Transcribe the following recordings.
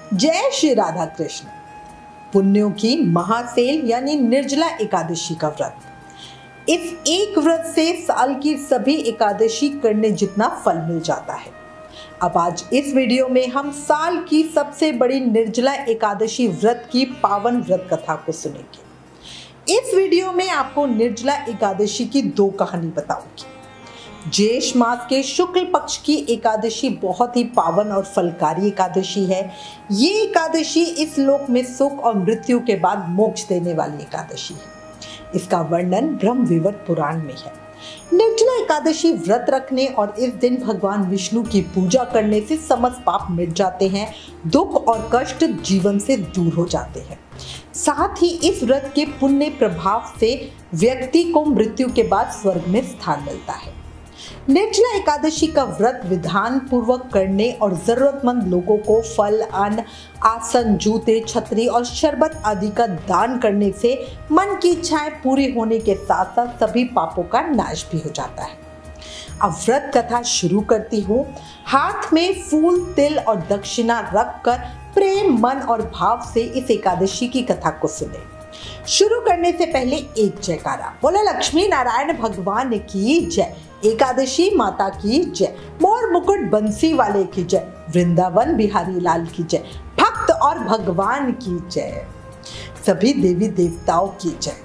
जय श्री राधा कृष्ण। पुण्यों की महासेल यानी निर्जला एकादशी का व्रत। इस एक व्रत से साल की सभी एकादशी करने जितना फल मिल जाता है। अब आज इस वीडियो में हम साल की सबसे बड़ी निर्जला एकादशी व्रत की पावन व्रत कथा को सुनेंगे। इस वीडियो में आपको निर्जला एकादशी की दो कहानी बताऊंगी। ज्येष्ठ मास के शुक्ल पक्ष की एकादशी बहुत ही पावन और फलकारी एकादशी है। ये एकादशी इस लोक में सुख और मृत्यु के बाद मोक्ष देने वाली एकादशी है। इसका वर्णन ब्रह्म विवर्त पुराण में है। निर्जला एकादशी व्रत रखने और इस दिन भगवान विष्णु की पूजा करने से समस्त पाप मिट जाते हैं, दुख और कष्ट जीवन से दूर हो जाते हैं। साथ ही इस व्रत के पुण्य प्रभाव से व्यक्ति को मृत्यु के बाद स्वर्ग में स्थान मिलता है। निर्जला एकादशी का व्रत विधान पूर्वक करने और जरूरतमंद लोगों को फल, अन्न, आसन, जूते, छतरी और शरबत आदि का दान करने से मन की इच्छाएं पूरी होने के साथ साथ सभी पापों का नाश भी हो जाता है। अब व्रत कथा शुरू करती हूँ। हाथ में फूल, तिल और दक्षिणा रखकर प्रेम, मन और भाव से इस एकादशी की कथा को सुने। शुरू करने से पहले एक जयकारा बोला लक्ष्मी नारायण भगवान की जय, एकादशी माता की जय, मोर मुकुट बंसी वाले की जय, वृंदावन बिहारी लाल की जय, भक्त और भगवान की जय, सभी देवी देवताओं की जय।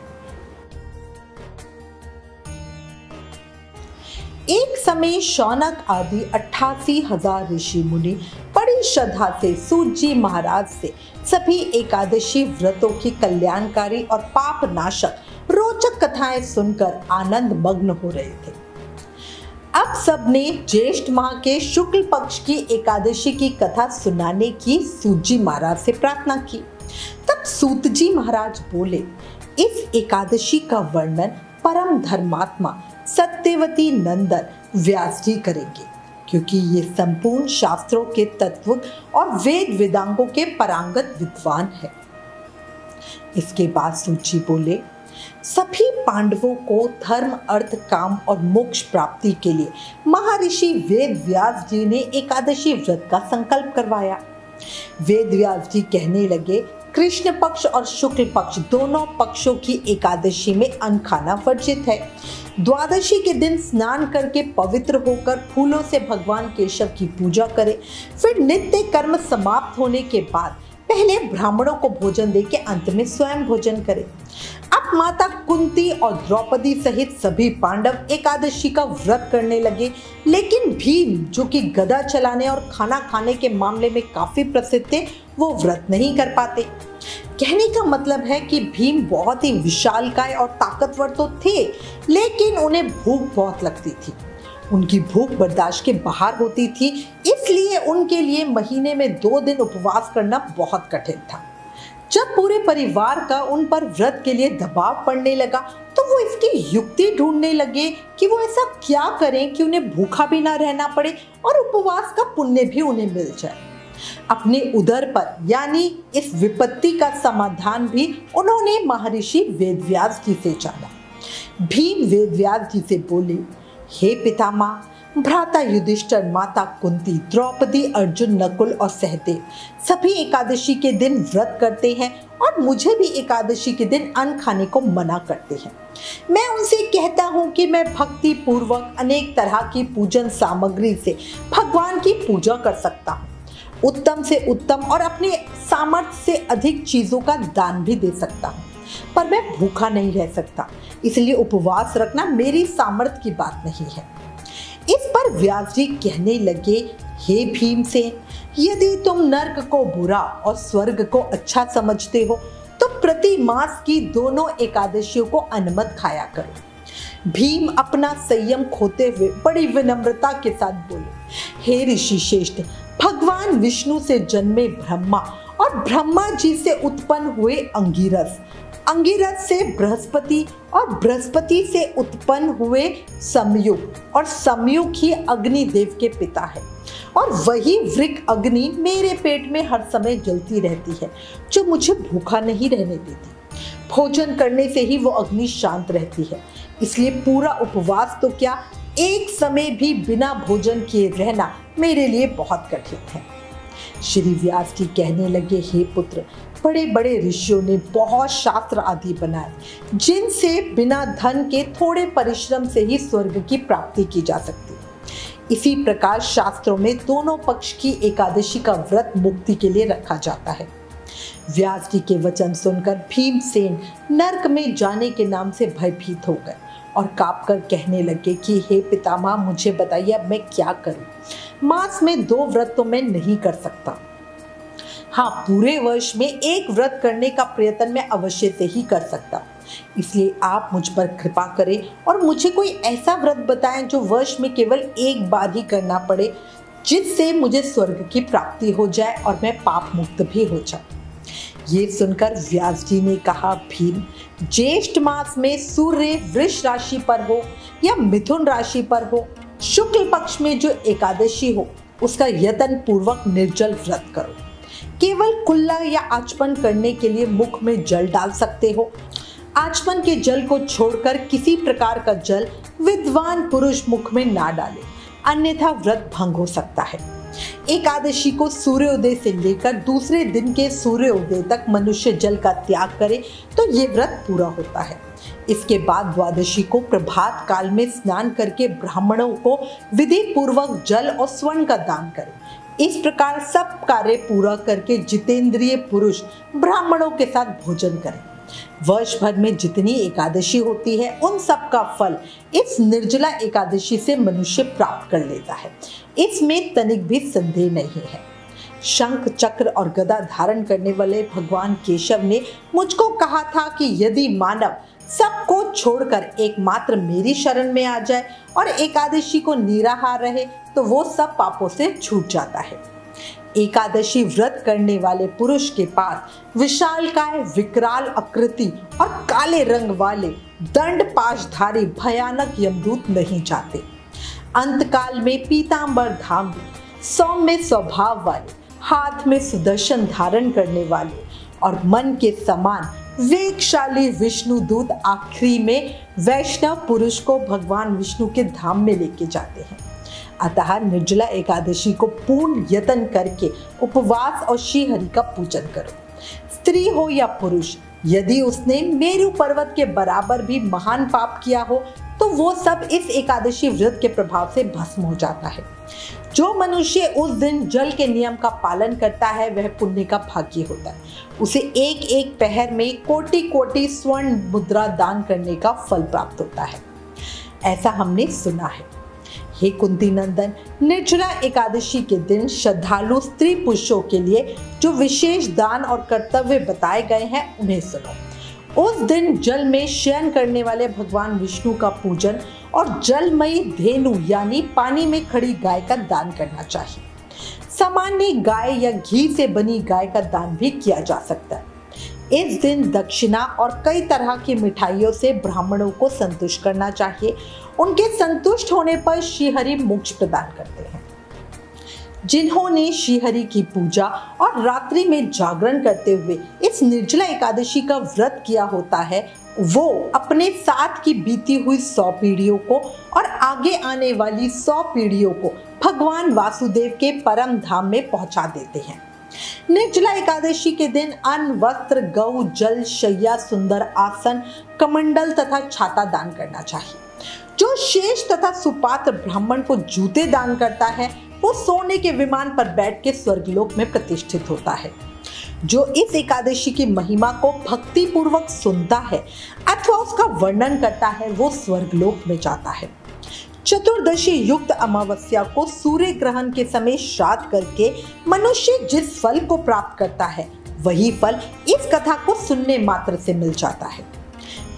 एक समय शौनक आदि 88,000 ऋषि मुनि बड़ी श्रद्धा से सूत जी महाराज से सभी एकादशी व्रतों की कल्याणकारी और पाप नाशक रोचक कथाएं सुनकर आनंद मग्न हो रहे थे। अब सबने ज्येष्ठ माह के शुक्ल पक्ष की एकादशी की कथा सुनाने की सूत जी महाराज से प्रार्थना की। तब सूत जी महाराज बोले, इस एकादशी का वर्णन परम धर्मात्मा सत्यवती नंदन व्यास जी करेंगे, क्योंकि ये संपूर्ण शास्त्रों के तत्व और वेद वेदांगों के पारंगत विद्वान है। इसके बाद सूची बोले, सभी पांडवों को धर्म, अर्थ, काम और मोक्ष प्राप्ति के लिए महर्षि वेद व्यास जी ने एकादशी व्रत का संकल्प करवाया। वेद व्यास जी कहने लगे, कृष्ण पक्ष और शुक्ल पक्ष दोनों पक्षों की एकादशी में अन्न खाना वर्जित है। द्वादशी के दिन स्नान करके पवित्र होकर फूलों से भगवान केशव की पूजा करें। फिर नित्य कर्म समाप्त होने के बाद पहले ब्राह्मणों को भोजन देके अंत में स्वयं भोजन करें। अब माता कुंती और द्रौपदी सहित सभी पांडव एकादशी का व्रत करने लगे, लेकिन भीम जो कि गदा चलाने और खाना खाने के मामले में काफी प्रसिद्ध थे, वो व्रत नहीं कर पाते। कहने का मतलब है कि भीम बहुत ही विशालकाय और ताकतवर तो थे, लेकिन उन्हें भूख बहुत लगती थी। उनकी भूख बर्दाश्त के बाहर होती थी, इसलिए उनके लिए महीने में 2 दिन उपवास करना बहुत कठिन था। जब पूरे परिवार का उन पर व्रत के लिए दबाव पड़ने लगा, तो वो इसकी युक्ति ढूंढने लगे कि वो ऐसा क्या करें कि उन्हें भूखा भी ना रहना पड़े और उपवास का पुण्य भी उन्हें मिल जाए। अपने उदर पर यानी इस विपत्ति का समाधान भी उन्होंने महर्षि वेदव्यास जी से जाना। भीम वेदव्यास जी से बोले, हे पितामह, भ्राता युधिष्ठिर, माता कुंती, द्रौपदी, अर्जुन, नकुल और सहदेव सभी एकादशी के दिन व्रत करते हैं और मुझे भी एकादशी के दिन अन्न खाने को मना करते हैं। मैं उनसे कहता हूँ कि मैं भक्ति पूर्वक अनेक तरह की पूजन सामग्री से भगवान की पूजा कर सकता हूँ, उत्तम से उत्तम और अपने सामर्थ्य से अधिक चीजों का दान भी दे सकता हूँ, पर मैं भूखा नहीं रह सकता, इसलिए उपवास रखना मेरी सामर्थ्य की बात नहीं है। इस पर व्यास जी कहने लगे, हे भीमसेन, यदि तुम नर्क को बुरा और स्वर्ग को अच्छा समझते हो तो प्रति मास की दोनों एकादशियों को अन्न मत खाया करो। भीम अपना संयम खोते हुए बड़ी विनम्रता के साथ बोले, हे ऋषि श्रेष्ठ, भगवान विष्णु से जन्मे ब्रह्मा और ब्रह्मा जी से उत्पन्न हुए अंगिरस, अंगिरस से बृहस्पति और बृहस्पति से उत्पन्न हुए समयुग, और समयुग ही अग्निदेव के पिता है, और वही वृक अग्नि मेरे पेट में हर समय जलती रहती है, जो मुझे भूखा नहीं रहने देती। भोजन करने से ही वो अग्नि शांत रहती है, इसलिए पूरा उपवास तो क्या, एक समय भी बिना भोजन किए रहना मेरे लिए बहुत कठिन है। श्री व्यास जी कहने लगे, हे पुत्र, बड़े बड़े ऋषियों ने बहुत शास्त्र आदि बनाए जिनसे बिना धन के थोड़े परिश्रम से ही स्वर्ग की प्राप्ति की जा सकती है। इसी प्रकार शास्त्रों में दोनों पक्ष की एकादशी का व्रत मुक्ति के लिए रखा जाता है। व्यास जी के वचन सुनकर भीमसेन नरक में जाने के नाम से भयभीत हो गए और कांपकर कहने लगे कि हे पितामह, मुझे बताइए अब मैं क्या करूं। मास में 2 व्रत तो मैं नहीं कर सकता। हाँ, पूरे वर्ष में एक व्रत करने का प्रयत्न मैं अवश्य से ही कर सकता। इसलिए आप मुझ पर कृपा करें और मुझे कोई ऐसा व्रत बताएं जो वर्ष में केवल एक बार ही करना पड़े, जिससे मुझे स्वर्ग की प्राप्ति हो जाए और मैं पाप मुक्त भी हो जाऊं। ये सुनकर व्यास जी ने कहा, भीम, ज्येष्ठ मास में सूर्य वृष राशि पर हो या मिथुन राशि पर हो, शुक्ल पक्ष में जो एकादशी हो, उसका यत्न पूर्वक निर्जल व्रत करो। केवल कुल्ला या आचमन करने के लिए मुख में जल डाल सकते हो। आचमन के जल को छोड़कर किसी प्रकार का जल विद्वान पुरुष मुख में ना डाले, अन्यथा व्रत भंग हो सकता है। एकादशी को सूर्योदय से लेकर दूसरे दिन के सूर्योदय तक मनुष्य जल का त्याग करे तो ये व्रत पूरा होता है। इसके बाद द्वादशी को प्रभात काल में स्नान करके ब्राह्मणों को विधि पूर्वक जल और स्वर्ण का दान करें। इस प्रकार सब कार्य पूरा करके जितेंद्रिय पुरुष ब्राह्मणों के साथ भोजन करें। वर्ष भर में जितनी एकादशी होती है, उन सब का फल इस निर्जला एकादशी से मनुष्य प्राप्त कर लेता है। इसमें तनिक भी संदेह नहीं है। शंख, चक्र और गदा धारण करने वाले भगवान केशव ने मुझको कहा था कि यदि मानव सबको छोड़कर एकमात्र मेरी शरण में आ जाए और एकादशी को निराहार रहे तो वो सब पापों से छूट जाता है। एकादशी व्रत करने वाले पुरुष के पास विशालकाय, विकराल आकृति और काले रंग वाले दंड पाशधारी भयानक यमदूत नहीं जाते। अंतकाल में पीतांबर धामी, सौम्य स्वभाव वाले, हाथ में सुदर्शन धारण करने वाले और मन के समान वेगशाली विष्णु दूत आखिरी में वैष्णव पुरुष को भगवान विष्णु के धाम में लेके जाते हैं। अतः निर्जला एकादशी को पूर्ण यत्न करके उपवास और श्रीहरि का पूजन करो। स्त्री हो या पुरुष, यदि उसने मेरु पर्वत के बराबर भी महान पाप किया हो तो वो सब इस एकादशी व्रत के प्रभाव से भस्म हो जाता है। जो मनुष्य उस दिन जल के नियम का पालन करता है वह पुण्य का भागी होता है। उसे एक एक पहर में कोटि कोटि स्वर्ण मुद्रा दान करने का फल प्राप्त होता है, ऐसा हमने सुना है। हे कुंती नंदन, निर्जला एकादशी के दिन श्रद्धालु स्त्री पुरुषों के लिए जो विशेष दान और कर्तव्य बताए गए हैं उन्हें सुनो। उस दिन जल में शयन करने वाले भगवान विष्णु का पूजन और जलमयी धेनु यानी पानी में खड़ी गाय का दान करना चाहिए। सामान्य गाय या घी से बनी गाय का दान भी किया जा सकता है। इस दिन दक्षिणा और कई तरह की मिठाइयों से ब्राह्मणों को संतुष्ट करना चाहिए। उनके संतुष्ट होने पर श्रीहरि मोक्ष प्रदान करते हैं। जिन्होंने श्रीहरि की पूजा और रात्रि में जागरण करते हुए इस निर्जला एकादशी का व्रत किया होता है, वो अपने साथ की बीती हुई 100 पीढ़ियों को और आगे आने वाली 100 पीढ़ियों को भगवान वासुदेव के परम धाम में पहुंचा देते हैं। निर्जला एकादशी के दिन अन्न, वस्त्र, गौ, जल, शैया, सुंदर आसन, कमंडल तथा छाता दान करना चाहिए। जो शेष तथा सुपात्र ब्राह्मण को जूते दान करता है वो सोने के विमान पर बैठ के स्वर्गलोक में प्रतिष्ठित होता है। जो इस एकादशी की महिमा को भक्ति पूर्वक सुनता है अथवा उसका वर्णन करता है वो स्वर्गलोक में जाता है। चतुर्दशी युक्त अमावस्या को सूर्य ग्रहण के समय श्राद्ध करके मनुष्य जिस फल को प्राप्त करता है वही फल इस कथा को सुनने मात्र से मिल जाता है।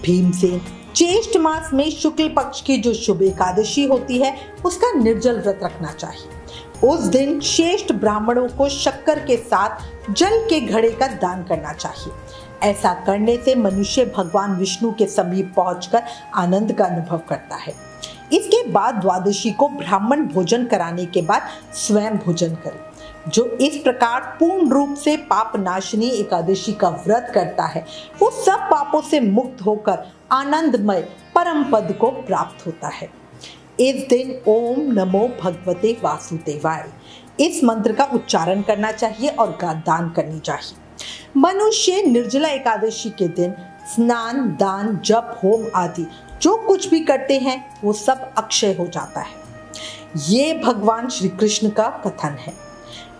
भीमसेन, ज्येष्ठ मास में शुक्ल पक्ष की जो शुभ एकादशी होती है उसका निर्जल व्रत रखना चाहिए। उस दिन श्रेष्ठ ब्राह्मणों को शक्कर के साथ जल के घड़े का दान करना चाहिए। ऐसा करने से मनुष्य भगवान विष्णु के समीप पहुंचकर आनंद का अनुभव करता है। इसके बाद द्वादशी को ब्राह्मण भोजन कराने के बाद स्वयं भोजन करें। जो इस प्रकार पूर्ण रूप से पाप नाशिनी एकादशी का व्रत करता है वो सब पापों से मुक्त होकर आनंदमय परम पद को प्राप्त होता है। इस दिन ओम नमो भगवते वासुदेवाय इस मंत्र का उच्चारण करना चाहिए और दान करनी चाहिए। मनुष्य निर्जला एकादशी के दिन स्नान, दान, जप, होम आदि जो कुछ भी करते हैं वो सब अक्षय हो जाता है। ये भगवान श्री कृष्ण का कथन है।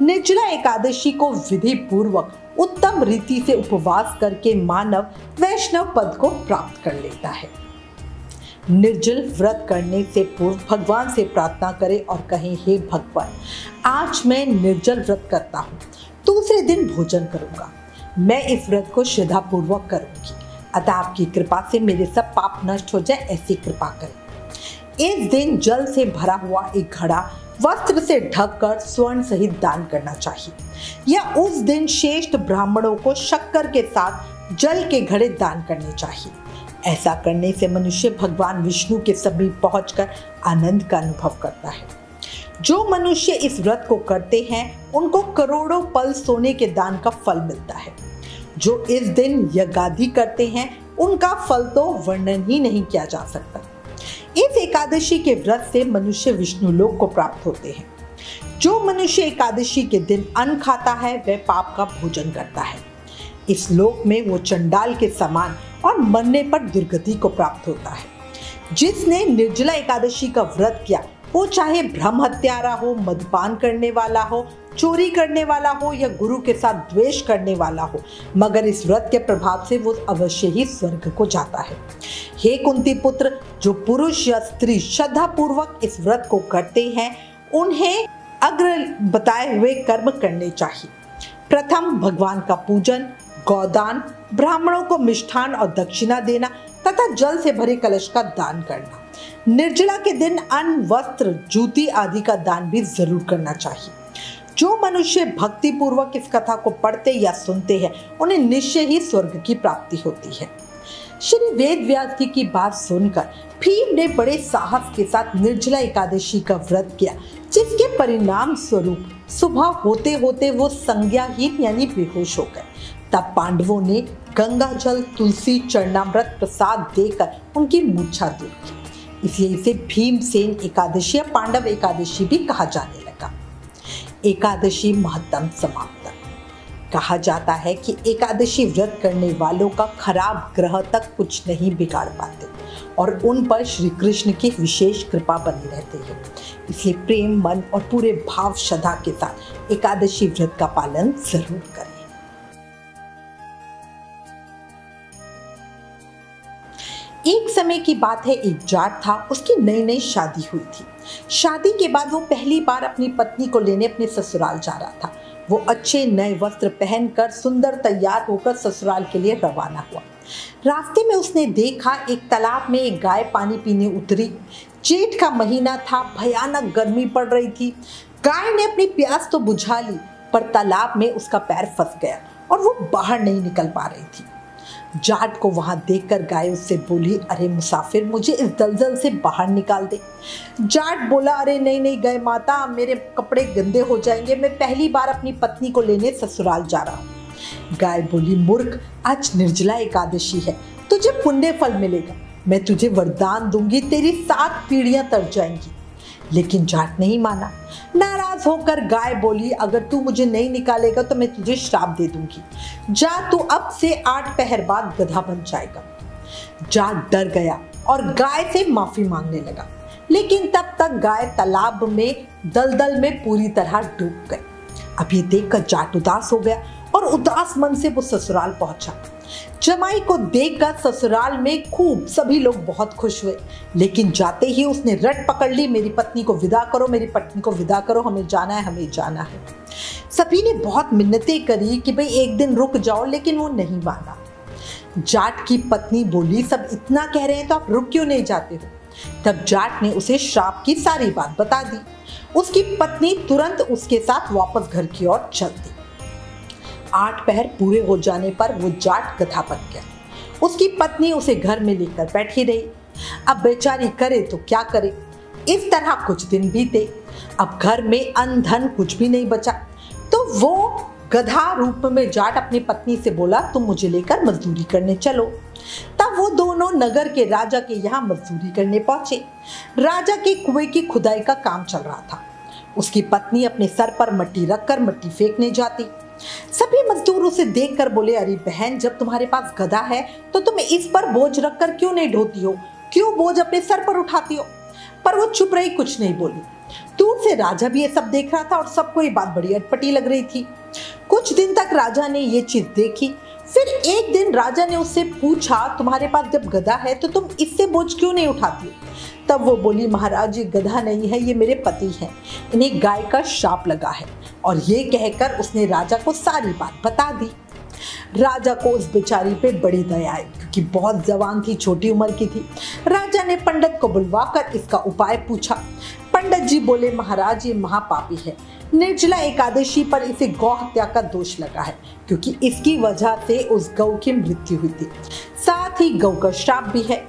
निर्जला एकादशी को विधि पूर्वक उत्तम रीति से उपवास करके मानव वैष्णव पद को प्राप्त कर लेता है। निर्जल व्रत करने से पूर्व भगवान से प्रार्थना करें और कहें, हे भगवान, आज मैं निर्जल व्रत करता हूँ, दूसरे दिन भोजन करूंगा। मैं इस व्रत को श्रद्धा पूर्वक करूंगी, अतः आपकी कृपा से मेरे सब पाप नष्ट हो जाए, ऐसी कृपा करें। इस दिन जल से भरा हुआ एक घड़ा वस्त्र से ढककर स्वर्ण सहित दान करना चाहिए, या उस दिन श्रेष्ठ ब्राह्मणों को शक्कर के साथ जल के घड़े दान करने चाहिए। ऐसा करने से मनुष्य भगवान विष्णु के समीप पहुंचकर आनंद का अनुभव करता है। जो मनुष्य इस व्रत को करते हैं उनको करोड़ों पल सोने के दान का फल मिलता है। जो इस दिन यज्ञादि करते हैं उनका फल तो वर्णन ही नहीं किया जा सकता। इस एकादशी के व्रत से मनुष्य विष्णु लोक को प्राप्त होते हैं। जो मनुष्य एकादशी के दिन अन्न खाता है वह पाप का भोजन करता है। इस लोक में वो चंडाल के समान और मरने पर दुर्गति को प्राप्त होता है। जिसने निर्जला एकादशी का व्रत किया वो चाहे ब्रह्म हत्यारा हो, मदपान करने वाला हो, चोरी करने वाला हो या गुरु के साथ द्वेष करने वाला हो, मगर इस व्रत के प्रभाव से वो अवश्य ही स्वर्ग को जाता है। हे कुंती पुत्र, जो पुरुष या स्त्री श्रद्धा पूर्वक इस व्रत को करते हैं उन्हें अग्र बताए हुए कर्म करने चाहिए। प्रथम भगवान का पूजन, गौदान, ब्राह्मणों को मिष्ठान और दक्षिणा देना तथा जल से भरे कलश का दान करना। निर्जला के दिन अन्न, वस्त्र, जूती आदि का दान भी जरूर करना चाहिए। जो मनुष्य भक्ति पूर्वक इस कथा को पढ़ते या सुनते हैं उन्हें निश्चय ही स्वर्ग की प्राप्ति होती है। श्री वेद व्यास जी की बात सुनकर भीम ने बड़े साहस के साथ निर्जला एकादशी का व्रत किया, जिसके परिणाम स्वरूप सुबह होते होते वो संज्ञाहीन यानी बेहोश हो गए। तब पांडवों ने गंगा जल, तुलसी, चरणामृत प्रसाद देकर उनकी मूर्छा दूर की। इसलिए इसे भीमसेन एकादशी या पांडव एकादशी भी कहा जाने लगा। एकादशी महत्तम समाप्त। कहा जाता है कि एकादशी व्रत करने वालों का खराब ग्रह तक कुछ नहीं बिगाड़ पाते और उन पर श्री कृष्ण की विशेष कृपा बनी रहती है। इसलिए प्रेम, मन और पूरे भाव श्रद्धा के साथ एकादशी व्रत का पालन जरूर करें। एक समय की बात है, एक जाट था, उसकी नई नई शादी हुई थी। शादी के बाद वो पहली बार अपनी पत्नी को लेने अपने ससुराल जा रहा था। वो अच्छे नए वस्त्र पहनकर सुंदर तैयार होकर ससुराल के लिए रवाना हुआ। रास्ते में उसने देखा एक तालाब में एक गाय पानी पीने उतरी। जेठ का महीना था, भयानक गर्मी पड़ रही थी। गाय ने अपनी प्यास तो बुझा ली, पर तालाब में उसका पैर फंस गया और वो बाहर नहीं निकल पा रही थी। जाट को वहां देखकर गाय उससे बोली, अरे मुसाफिर, मुझे इस दलदल से बाहर निकाल दे। जाट बोला, अरे नहीं नहीं गाय माता, मेरे कपड़े गंदे हो जाएंगे, मैं पहली बार अपनी पत्नी को लेने ससुराल जा रहा हूँ। गाय बोली, मूर्ख, आज निर्जला एकादशी है, तुझे पुण्य फल मिलेगा, मैं तुझे वरदान दूंगी, तेरी 7 पीढ़ियां तर जाएंगी। लेकिन जाट नहीं माना। नाराज होकर गाय बोली, अगर तू मुझे नहीं निकालेगा तो मैं तुझे श्राप दे दूंगी, जा तू अब से 8 पहर बाद गधा बन जाएगा। जाट डर गया और गाय से माफी मांगने लगा, लेकिन तब तक गाय तालाब में दलदल में पूरी तरह डूब गई। अब ये देखकर जाट उदास हो गया और उदास मन से वो ससुराल पहुंचा। जमाई को देखकर ससुराल में खूब सभी लोग बहुत खुश हुए, लेकिन जाते ही उसने रट पकड़ ली, मेरी पत्नी को विदा करो, मेरी पत्नी को विदा करो, हमें जाना है, हमें जाना है। सभी ने बहुत मिन्नतें करी कि भाई एक दिन रुक जाओ, लेकिन वो नहीं माना। जाट की पत्नी बोली, सब इतना कह रहे हैं तो आप रुक क्यों नहीं जाते हो? तब जाट ने उसे श्राप की सारी बात बता दी। उसकी पत्नी तुरंत उसके साथ वापस घर की ओर चल दी। 8 पहर पूरे हो जाने पर वो जाट गधा बन गया। उसकी पत्नी उसे घर में लेकर बैठी रही। अब बेचारी करे तो क्या करे। इस तरह कुछ दिन बीते। अब घर में अन्न धन कुछ भी नहीं बचा, तो वो गधा रूप में जाट अपनी पत्नी से बोला, तुम मुझे लेकर मजदूरी करने चलो। तब वो दोनों नगर के राजा के यहाँ मजदूरी करने पहुंचे। राजा के कुएं की खुदाई का काम चल रहा था। उसकी पत्नी अपने सर पर मिट्टी रखकर मिट्टी फेंकने जाती। सभी मजदूर उसे देखकर बोले, अरे बहन, जब तुम्हारे पास गधा है तो तुम इस पर बोझ रखकर क्यों नहीं ढोती हो, क्यों बोझ अपने सर पर उठाती हो? पर वो चुप रही, कुछ नहीं बोली। दूर से राजा भी ये सब देख रहा था और सबको ये बात बड़ी अटपटी लग रही थी। कुछ दिन तक राजा ने ये चीज देखी। फिर एक दिन राजा ने उससे पूछा, तुम्हारे पास जब गधा है तो तुम इससे बोझ क्यों नहीं उठाती हो? तब वो बोली, महाराज, ये गधा नहीं है, ये मेरे पति हैं, इन्हें गाय का श्राप लगा है। और ये कहकर उसने राजा को सारी बात बता दी। राजा को उस बेचारी पे बड़ी दया आई, क्योंकि बहुत जवान थी, छोटी उम्र की थी। राजा ने पंडित को बुलवाकर इसका उपाय पूछा। पंडित जी बोले, महाराज, ये महापापी है, निर्जला एकादशी पर इसे गौ हत्या का दोष लगा है, क्योंकि इसकी वजह से उस गौ की मृत्यु हुई थी, साथ ही गौ का श्राप भी है।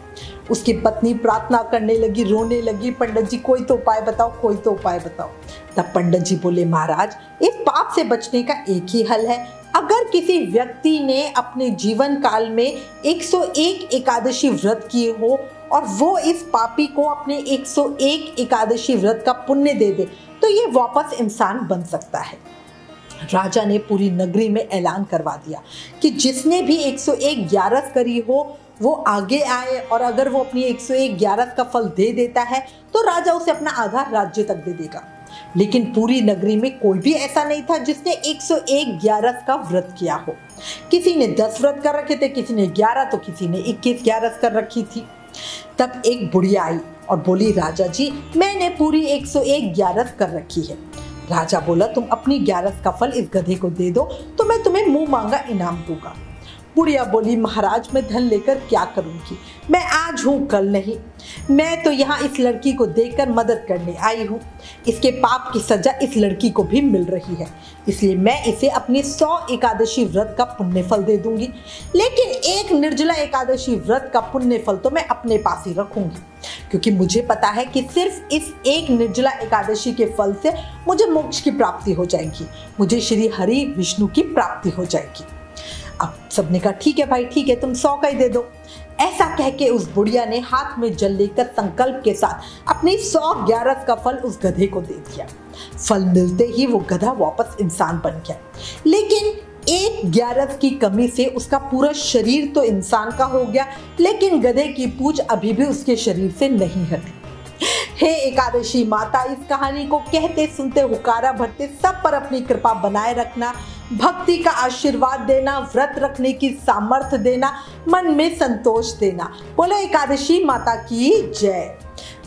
उसकी पत्नी प्रार्थना करने लगी, रोने लगी, पंडित जी कोई तो उपाय बताओ, कोई तो उपाय बताओ। तब पंडित जी बोले, महाराज, इस पाप से बचने का एक ही हल है। अगर किसी व्यक्ति ने अपने जीवन काल में 101 एकादशी व्रत किए हो और वो इस पापी को अपने 101 एकादशी व्रत का पुण्य दे दे, तो ये वापस इंसान बन सकता है। राजा ने पूरी नगरी में ऐलान करवा दिया कि जिसने भी 101 ग्यारस करी हो वो आगे आए, और अगर वो अपनी 101 ग्यारस का फल दे देता है तो राजा उसे अपना आधा राज्य तक दे देगा। लेकिन पूरी नगरी में कोई भी ऐसा नहीं था जिसने 101 ग्यारस का व्रत किया हो। किसी ने 10 व्रत कर रखे थे, किसी ने 11, तो किसी ने 21 ग्यारस कर रखी थी। तब एक बुढ़िया आई और बोली, राजा जी, मैंने पूरी 101 ग्यारस कर रखी है। राजा बोला, तुम अपनी ग्यारस का फल इस गधे को दे दो तो मैं तुम्हें मुंह मांगा इनाम दूंगा। बुढ़िया बोली, महाराज, मैं धन लेकर क्या करूंगी, मैं आज हूँ कल नहीं। मैं तो यहाँ इस लड़की को देखकर मदद करने आई हूँ। इसके पाप की सजा इस लड़की को भी मिल रही है, इसलिए मैं इसे अपनी 100 एकादशी व्रत का पुण्य फल दे दूंगी। लेकिन एक निर्जला एकादशी व्रत का पुण्य फल तो मैं अपने पास ही रखूंगी, क्योंकि मुझे पता है कि सिर्फ इस एक निर्जला एकादशी के फल से मुझे मोक्ष की प्राप्ति हो जाएगी, मुझे श्री हरि विष्णु की प्राप्ति हो जाएगी। अब सबने कहा, ठीक है भाई, ठीक है, तुम 100 का ही दे दो। ऐसा कह के उस बुढ़िया ने हाथ में जल लेकर संकल्प के साथ अपनी 100 ग्यारस का फल उस गधे को दे दिया। फल मिलते ही वो गधा वापस इंसान बन गया, लेकिन एक ग्यारस की कमी से उसका पूरा शरीर तो इंसान का हो गया, लेकिन गधे की पूंछ अभी भी उसके शरीर से नहीं हटी। हे एकादशी माता, इस कहानी को कहते सुनते हुकारा भरते सब पर अपनी कृपा बनाए रखना, भक्ति का आशीर्वाद देना, व्रत रखने की सामर्थ्य देना, मन में संतोष देना। बोलो एकादशी माता की जय।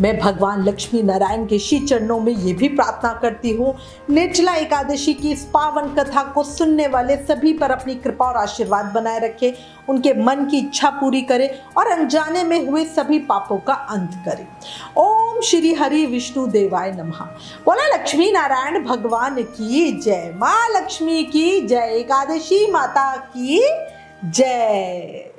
मैं भगवान लक्ष्मी नारायण के श्री चरणों में ये भी प्रार्थना करती हूँ, निर्जला एकादशी की इस पावन कथा को सुनने वाले सभी पर अपनी कृपा और आशीर्वाद बनाए रखे, उनके मन की इच्छा पूरी करे और अनजाने में हुए सभी पापों का अंत करे। ओम श्री हरि विष्णु देवाय नमः। बोला लक्ष्मी नारायण भगवान की जय। माँ लक्ष्मी की जय। एकादशी माता की जय।